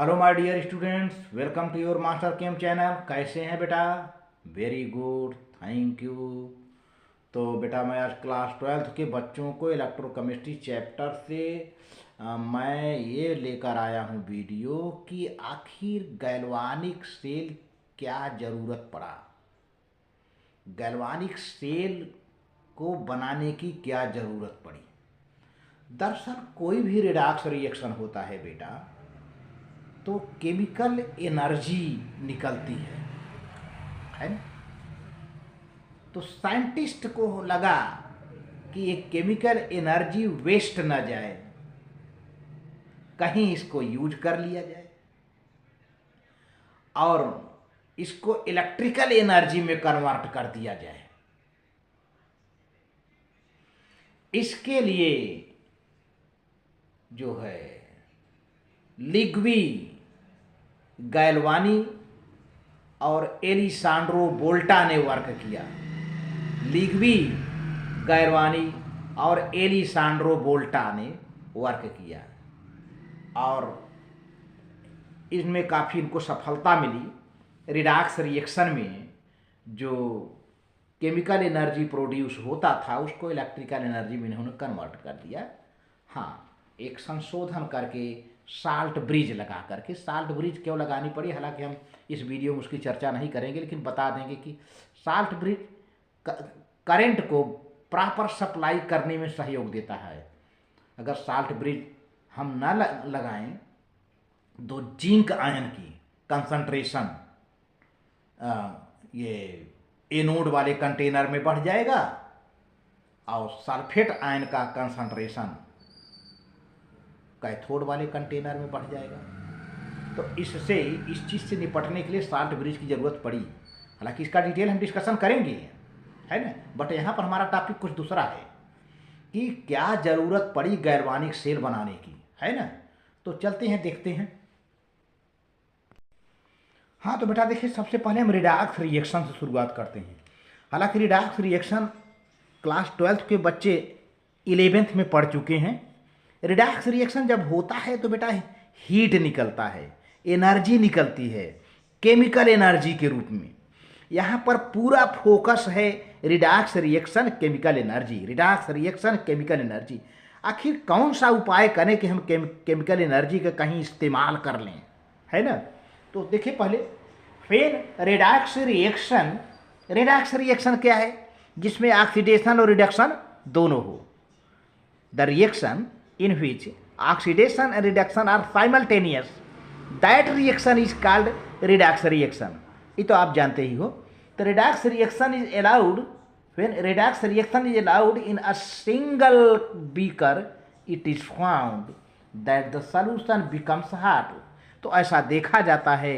Hello my dear students, welcome to your master chem channel. कैसे हैं बेटा? Very good, thank you. तो बेटा मैं आज क्लास 12th के बच्चों को इलेक्ट्रोकेमिस्ट्री चैप्टर से मैं ये लेकर आया हूँ वीडियो कि आखिर गैल्वानिक सेल क्या ज़रूरत पड़ा, गैल्वानिक सेल को बनाने की क्या ज़रूरत पड़ी। दरअसल कोई भी रिडॉक्स रिएक्शन होता है बेटा तो केमिकल एनर्जी निकलती है ना। तो साइंटिस्ट को लगा कि ये केमिकल एनर्जी वेस्ट ना जाए, कहीं इसको यूज कर लिया जाए और इसको इलेक्ट्रिकल एनर्जी में कन्वर्ट कर दिया जाए। इसके लिए जो है लिग्वी गैल्वानी और एलिसांड्रो वोल्टा ने वर्क किया। लिग्वी गैल्वानी और एलिसांड्रो वोल्टा ने वर्क किया और इसमें काफ़ी इनको सफलता मिली। रिडॉक्स रिएक्शन में जो केमिकल एनर्जी प्रोड्यूस होता था उसको इलेक्ट्रिकल एनर्जी में इन्होंने कन्वर्ट कर दिया। हाँ, एक संशोधन करके साल्ट ब्रिज लगा करके। साल्ट ब्रिज क्यों लगानी पड़ी, हालांकि हम इस वीडियो में उसकी चर्चा नहीं करेंगे, लेकिन बता देंगे कि साल्ट ब्रिज करंट को प्रॉपर सप्लाई करने में सहयोग देता है। अगर साल्ट ब्रिज हम न लगाएं तो जिंक आयन की कंसंट्रेशन ये एनोड वाले कंटेनर में बढ़ जाएगा और सल्फेट आयन का कंसंट्रेशन कैथोड वाले कंटेनर में बढ़ जाएगा। तो इससे इस चीज़ से निपटने के लिए साल्ट ब्रिज की ज़रूरत पड़ी। हालांकि इसका डिटेल हम डिस्कशन करेंगे, है ना, बट यहाँ पर हमारा टॉपिक कुछ दूसरा है कि क्या ज़रूरत पड़ी गैल्वानिक सेल बनाने की, है ना। तो चलते हैं, देखते हैं। हाँ तो बेटा देखिए, सबसे पहले हम रिडॉक्स रिएक्शन से शुरुआत करते हैं। हालांकि रिडॉक्स रिएक्शन क्लास 12th के बच्चे 11th में पढ़ चुके हैं। रिडॉक्स रिएक्शन जब होता है तो बेटा हीट निकलता है, एनर्जी निकलती है केमिकल एनर्जी के रूप में। यहाँ पर पूरा फोकस है redox reaction chemical energy, redox reaction chemical energy. आखिर कौन सा उपाय करें कि हम केमिकल एनर्जी का कहीं इस्तेमाल कर लें, है ना। तो देखिए पहले फिर रिडॉक्स रिएक्शन क्या है, जिसमें ऑक्सीडेशन और रिडक्शन दोनों हो। The reaction in which oxidation and reduction are simultaneous, that reaction is called redox reaction। ये तो आप जानते ही हो। तो redox reaction is allowed when redox reaction is allowed in a single beaker, it is found that the solution becomes hot। तो ऐसा देखा जाता है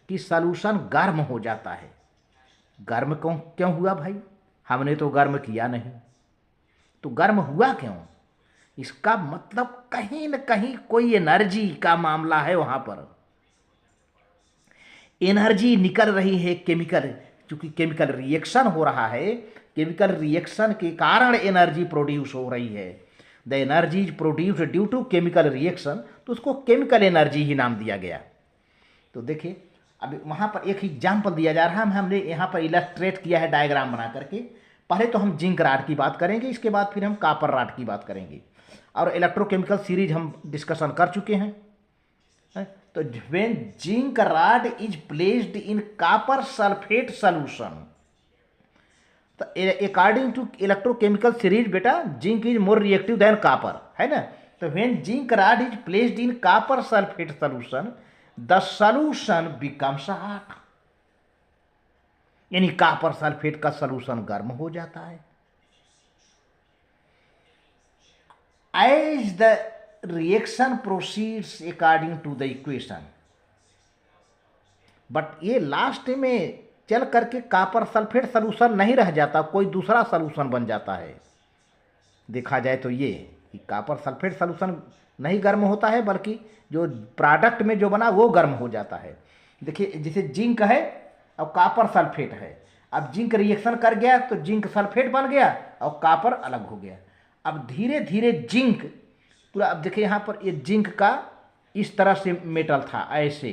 कि सॉल्यूशन गर्म हो जाता है। गर्म क्यों हुआ भाई? हमने तो गर्म किया नहीं। तो गर्म हुआ क्यों? इसका मतलब कहीं न कहीं कोई एनर्जी का मामला है। वहां पर एनर्जी निकल रही है केमिकल, चूंकि केमिकल रिएक्शन हो रहा है, केमिकल रिएक्शन के कारण एनर्जी प्रोड्यूस हो रही है। The energy is produced due to chemical reaction, तो उसको केमिकल एनर्जी ही नाम दिया गया। तो देखिए अभी वहां पर एक एग्जाम्पल दिया जा रहा है, हमने यहाँ पर इलस्ट्रेट किया है डायग्राम बना करके। पहले तो हम जिंक राड की बात करेंगे, इसके बाद फिर हम कॉपर राड की बात करेंगे। और इलेक्ट्रोकेमिकल सीरीज हम डिस्कशन कर चुके हैं। तो when zinc rod is placed in copper sulphate solution, तो अकॉर्डिंग टू इलेक्ट्रोकेमिकल सीरीज बेटा zinc is more reactive than copper, है ना। तो when zinc rod is placed in copper sulphate solution the solution becomes hot, यानी copper sulphate का solution गर्म हो जाता है। As the reaction proceeds according to the equation, but ये लास्ट में चल करके कॉपर सल्फेट सॉल्यूशन नहीं रह जाता, कोई दूसरा सॉल्यूशन बन जाता है। देखा जाए तो ये कि कॉपर सल्फेट सॉल्यूशन नहीं गर्म होता है, बल्कि जो प्रोडक्ट में जो बना वो गर्म हो जाता है। देखिए जैसे जिंक है और कॉपर सल्फेट है, अब जिंक रिएक्शन कर गया तो जिंक सल्फेट बन गया और कॉपर अलग हो गया। अब धीरे धीरे जिंक पूरा, अब देखिए यहाँ पर ये जिंक का इस तरह से मेटल था, ऐसे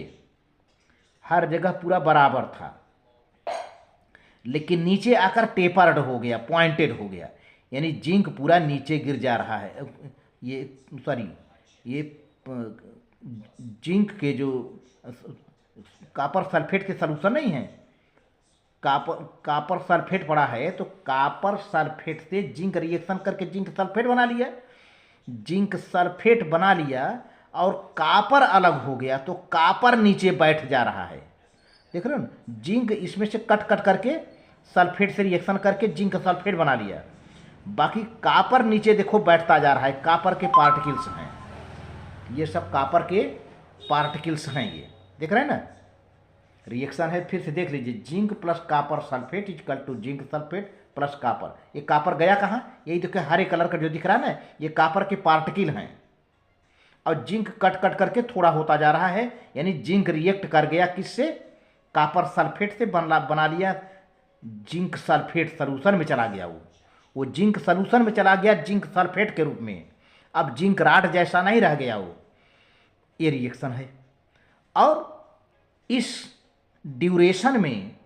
हर जगह पूरा बराबर था, लेकिन नीचे आकर टेपर्ड हो गया, पॉइंटेड हो गया, यानी जिंक पूरा नीचे गिर जा रहा है। ये सॉरी, ये जिंक के जो कॉपर सल्फेट के सलूशन नहीं है, कॉपर सल्फेट पड़ा है, तो कॉपर सल्फेट से जिंक रिएक्शन करके जिंक सल्फेट बना लिया, जिंक सल्फेट बना लिया और कॉपर अलग हो गया, तो कॉपर नीचे बैठ जा रहा है। देख रहे हो ना, जिंक इसमें से कट कट करके सल्फेट से रिएक्शन करके जिंक सल्फेट बना लिया, बाकी कॉपर नीचे देखो बैठता जा रहा है। कॉपर के पार्टिकल्स हैं, ये सब कॉपर के पार्टिकल्स हैं, ये देख रहे हैं ना। रिएक्शन है, फिर से देख लीजिए, zinc plus copper sulphate equal to zinc sulphate plus copper. ये कॉपर गया कहाँ, यही देखो हरे कलर का जो दिख रहा है ना, ये कॉपर के पार्टिकल हैं, और जिंक कट कट करके थोड़ा होता जा रहा है, यानी जिंक रिएक्ट कर गया किससे, कॉपर सल्फेट से बना लिया, जिंक सल्फेट सलूशन में चला गया, वो जिंक सलूशन में चला गया जिंक सल्फेट के रूप में। अब जिंक राड जैसा नहीं रह गया वो, ये रिएक्शन है। और इस ड्यूरेशन में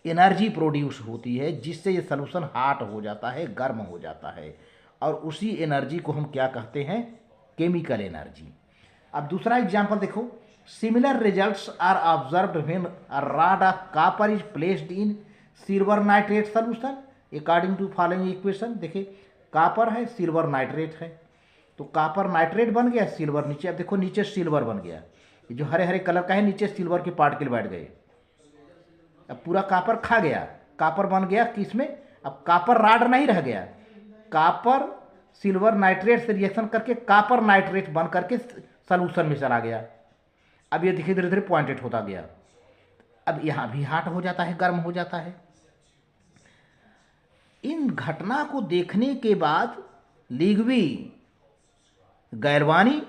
एनर्जी प्रोड्यूस होती है, जिससे ये सलूशन हॉट हो जाता है, गर्म हो जाता है, और उसी एनर्जी को हम क्या कहते हैं, केमिकल एनर्जी। अब दूसरा एग्जांपल देखो, similar results are observed when a rod of copper is placed in silver nitrate solution according to following equation. देखिए, कॉपर है, सिल्वर नाइट्रेट है, तो कॉपर नाइट्रेट बन गया, सिल्वर नीचे, अब देखो नीचे सिल्वर बन गया, ये जो हरे हरे कलर का है, नीचे सिल्वर के पार्टिकल बैठ गए, अब पूरा कॉपर खा गया, कॉपर बन गया किसमें, अब कॉपर रॉड नहीं रह गया, कॉपर सिल्वर नाइट्रेट से रिएक्शन करके कॉपर नाइट्रेट बन करके सॉल्यूशन में चला गया। अब ये देखिए धीरे धीरे पॉइंटेड होता गया, अब यहाँ भी हॉट हो जाता है, गर्म हो जाता है। इन घटना को देखने के बाद लिग्वी, गैल्वानी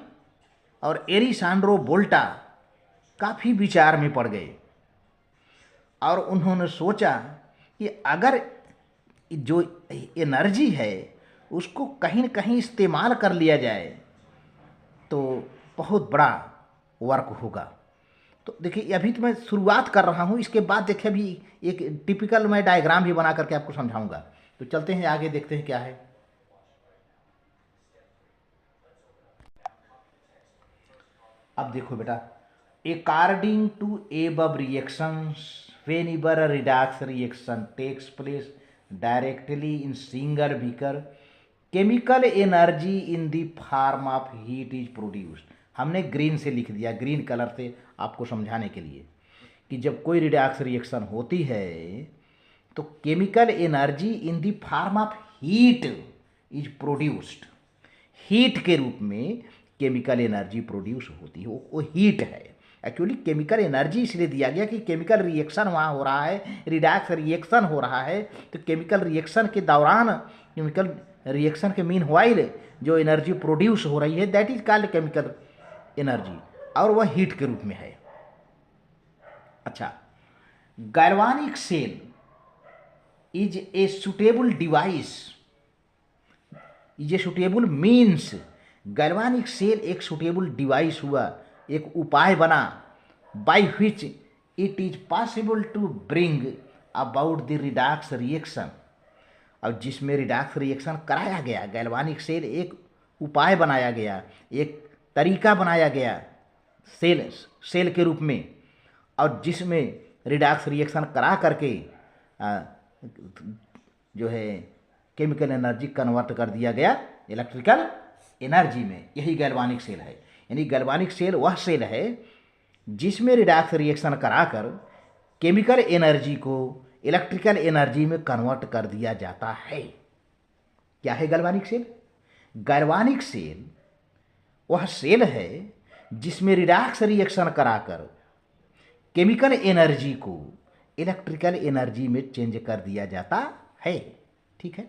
और एलिसांड्रो वोल्टा काफ़ी विचार में पड़ गए, और उन्होंने सोचा कि अगर जो एनर्जी है उसको कहीं न कहीं इस्तेमाल कर लिया जाए तो बहुत बड़ा वर्क होगा। तो देखिए, अभी तो मैं शुरुआत कर रहा हूँ, इसके बाद देखिए अभी एक टिपिकल मैं डायग्राम भी बना करके आपको समझाऊंगा। तो चलते हैं आगे, देखते हैं क्या है। अब देखो बेटा, according to above reactions whenever a redox reaction takes place directly in single beaker, chemical energy in the form of heat is produced। हमने ग्रीन से लिख दिया, ग्रीन कलर से आपको समझाने के लिए, कि जब कोई रिडॉक्स रिएक्शन होती है तो chemical energy in the form of heat is produced. Heat के रूप में केमिकल एनर्जी प्रोड्यूस होती है, वो हीट है। एक्चुअली केमिकल एनर्जी इसलिए दिया गया कि केमिकल रिएक्शन वहाँ हो रहा है, रिडॉक्स रिएक्शन हो रहा है, तो केमिकल रिएक्शन के दौरान, केमिकल रिएक्शन के मीन वाइल जो एनर्जी प्रोड्यूस हो रही है, that is called chemical energy, और वह हीट के रूप में है। अच्छा, galvanic cell is a suitable device, is a suitable means, galvanic cell एक सुटेबल डिवाइस हुआ, एक उपाय बना, by which it is possible to bring about the redox reaction, और जिसमें रिडॉक्स रिएक्शन कराया गया, गैल्वानिक सेल एक उपाय बनाया गया, एक तरीका बनाया गया सेल के रूप में, और जिसमें रिडॉक्स रिएक्शन करा करके जो है केमिकल एनर्जी कन्वर्ट कर दिया गया इलेक्ट्रिकल एनर्जी में। यही गैल्वानिक सेल है। यानी गैल्वानिक सेल वह सेल है जिसमें रिडॉक्स रिएक्शन कराकर केमिकल एनर्जी को इलेक्ट्रिकल एनर्जी में कन्वर्ट कर दिया जाता है। क्या है गैल्वानिक सेल? गैल्वानिक सेल वह सेल है जिसमें रिडॉक्स रिएक्शन कराकर केमिकल एनर्जी को इलेक्ट्रिकल एनर्जी में चेंज कर दिया जाता है। ठीक है।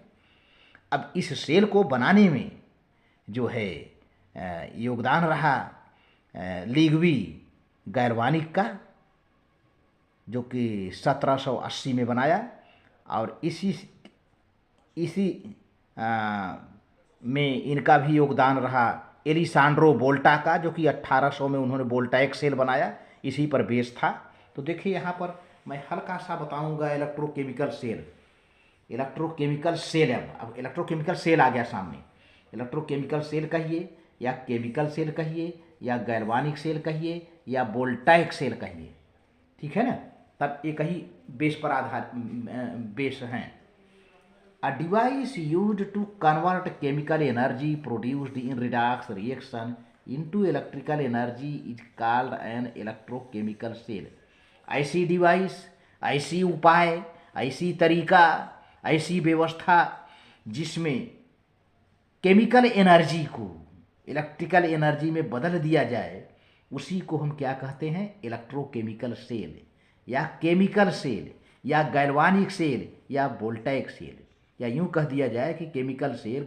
अब इस सेल को बनाने में जो है योगदान रहा लिग्वी गैल्वानिक का, जो कि 1780 में बनाया, और इसी में इनका भी योगदान रहा एलिसांड्रो वोल्टा का, जो कि 1800 में उन्होंने वोल्टाइक सेल बनाया, इसी पर बेस था। तो देखिए यहाँ पर मैं हल्का सा बताऊंगा इलेक्ट्रोकेमिकल सेल। इलेक्ट्रोकेमिकल सेल है, अब इलेक्ट्रोकेमिकल सेल आ गया सामने। इलेक्ट्रोकेमिकल सेल कहिए या केमिकल सेल कहिए या गैल्वानिक सेल कहिए या वोल्टाइक सेल कहिए, ठीक है ना, तब एक ही बेस पर आधार बेस हैं। A device used to convert chemical energy produced in redox reaction into electrical energy is called an electrochemical cell। ऐसी डिवाइस, ऐसी उपाय, ऐसी तरीका, ऐसी व्यवस्था जिसमें केमिकल एनर्जी को इलेक्ट्रिकल एनर्जी में बदल दिया जाए, उसी को हम क्या कहते हैं? इलेक्ट्रोकेमिकल सेल या केमिकल सेल या गैल्वानिक सेल या वोल्टाइक सेल, या यूं कह दिया जाए कि केमिकल सेल,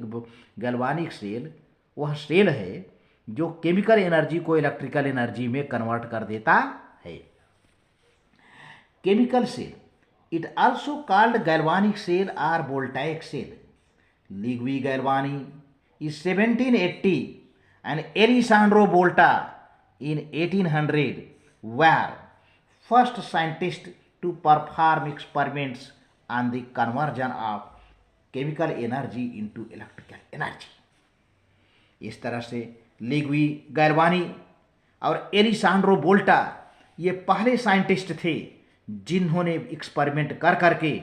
गैल्वानिक सेल वह सेल है जो केमिकल एनर्जी को इलेक्ट्रिकल एनर्जी में कन्वर्ट कर देता है। Chemical cell, it also called galvanic cell और voltaic cell. Luigi Galvani is 1780 and Alessandro Volta in 1800 were first scientists to perform experiments on the conversion of chemical energy into electrical energy। इस तरह से Luigi गैल्वानी और एलिसांड्रो वोल्टा ये पहले scientist थे जिन्होंने experiment कर करके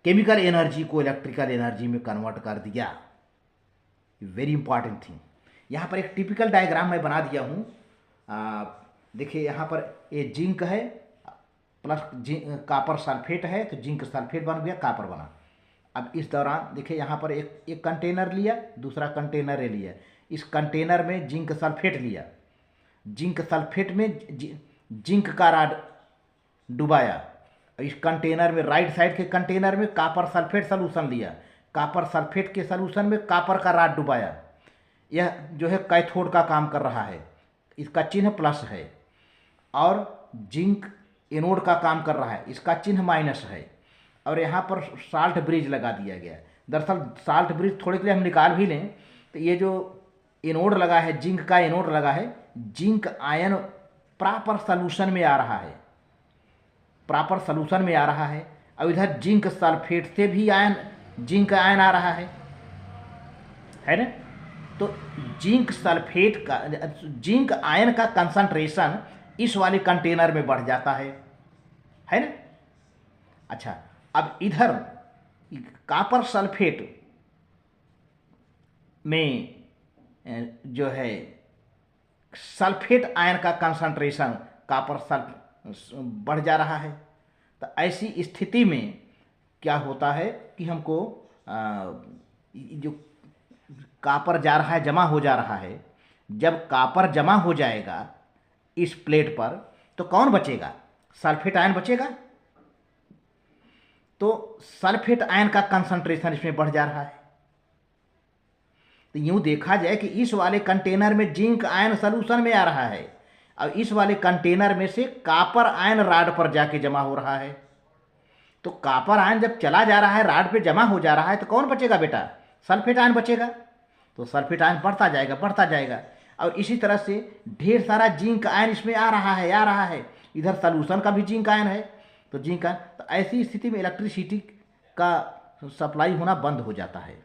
केमिकल एनर्जी को इलेक्ट्रिकल एनर्जी में कन्वर्ट कर दिया। Very important thing. यहाँ पर एक टिपिकल डायग्राम मैं बना दिया हूँ। देखिए यहाँ पर ये जिंक है प्लस कापर सल्फेट है, तो जिंक सल्फेट बन गया, कापर बना। अब इस दौरान देखिए यहाँ पर एक कंटेनर लिया, दूसरा कंटेनर लिया, इस कंटेनर में जिंक सल्फेट लिया, जिंक सल्फेट में जिंक का राड डुबाया, इस कंटेनर में राइट साइड के कंटेनर में कापर सल्फेट सलूशन लिया, कापर सल्फेट के सलूशन में कापर का राड डुबाया। यह जो है कैथोड का काम कर रहा है, इसका चिन्ह प्लस है, और जिंक एनोड का काम कर रहा है, इसका चिन्ह माइनस है, और यहाँ पर साल्ट ब्रिज लगा दिया गया। दरअसल साल्ट ब्रिज थोड़े के लिए हम निकाल भी लें तो ये जो एनोड लगा है, जिंक का एनोड लगा है, जिंक आयन प्रॉपर सलूशन में आ रहा है, प्रॉपर सलूशन में आ रहा है, और इधर जिंक सल्फेट से भी आयन, जिंक आयन आ रहा है ना। तो जिंक सल्फेट का, जिंक आयन का कंसंट्रेशन इस वाले कंटेनर में बढ़ जाता है ना। अच्छा, अब इधर कापर सल्फेट में जो है सल्फेट आयन का कंसंट्रेशन कापर सल्फ बढ़ जा रहा है। तो ऐसी स्थिति में क्या होता है कि हमको जो कापर जा रहा है, जमा हो जा रहा है, जब कापर जमा हो जाएगा इस प्लेट पर तो कौन बचेगा? सल्फेट आयन बचेगा। तो सल्फेट आयन का कंसंट्रेशन इसमें बढ़ जा रहा है। तो यूं देखा जाए कि इस वाले कंटेनर में जिंक आयन सलूशन में आ रहा है, और इस वाले कंटेनर में से कापर आयन राड पर जाके जमा हो रहा है। तो कापर आयन जब चला जा रहा है, राड पे जमा हो जा रहा है, तो कौन बचेगा बेटा? सल्फेट आयन बचेगा। तो सल्फेट आयन बढ़ता जाएगा, बढ़ता जाएगा, और इसी तरह से ढेर सारा जिंक आयन इसमें आ रहा है। इधर सलूशन का भी जिंक आयन है, तो जिंक आयन, तो ऐसी स्थिति में इलेक्ट्रिसिटी का सप्लाई होना बंद हो जाता है,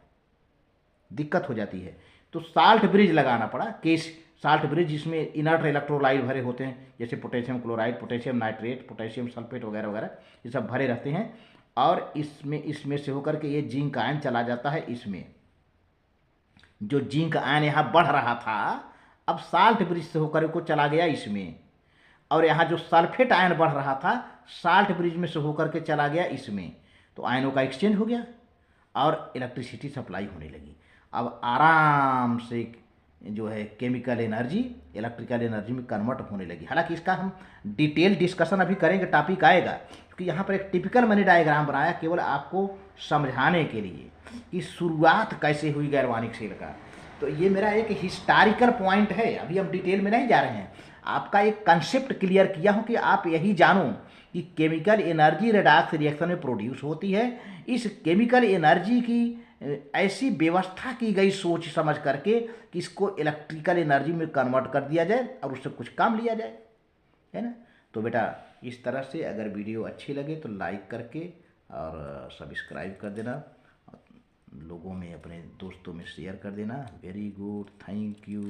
दिक्कत हो जाती है। तो साल्ट ब्रिज लगाना पड़ा, केस साल्ट ब्रिज, जिसमें इनर्ट इलेक्ट्रोलाइट भरे होते हैं, जैसे potassium chloride, potassium nitrate, potassium sulphate वगैरह वगैरह, ये सब भरे रहते हैं। और इसमें से होकर के ये जिंक आयन चला जाता है इसमें। जो जिंक आयन यहाँ बढ़ रहा था, अब साल्ट ब्रिज से होकर को चला गया इसमें, और यहाँ जो सल्फेट आयन बढ़ रहा था, साल्ट ब्रिज में से होकर के चला गया इसमें। तो आयनों का एक्सचेंज हो गया और इलेक्ट्रिसिटी सप्लाई होने लगी। अब आराम से जो है केमिकल एनर्जी इलेक्ट्रिकल एनर्जी में कन्वर्ट होने लगी। हालांकि इसका हम डिटेल डिस्कशन अभी करेंगे, टॉपिक आएगा, क्योंकि यहाँ पर एक टिपिकल मैंने डायग्राम बनाया केवल आपको समझाने के लिए कि शुरुआत कैसे हुई गैल्वानिक सेल का। तो ये मेरा एक हिस्टोरिकल पॉइंट है, अभी हम डिटेल में नहीं जा रहे हैं, आपका एक कंसेप्ट क्लियर किया हूँ कि आप यही जानो कि केमिकल एनर्जी रेडॉक्स रिएक्शन में प्रोड्यूस होती है। इस केमिकल एनर्जी की ऐसी व्यवस्था की गई सोच समझ करके कि इसको इलेक्ट्रिकल एनर्जी में कन्वर्ट कर दिया जाए और उससे कुछ काम लिया जाए, है ना। तो बेटा इस तरह से अगर वीडियो अच्छी लगे तो लाइक करके और सब्सक्राइब कर देना, लोगों में अपने दोस्तों में शेयर कर देना। Very good, thank you.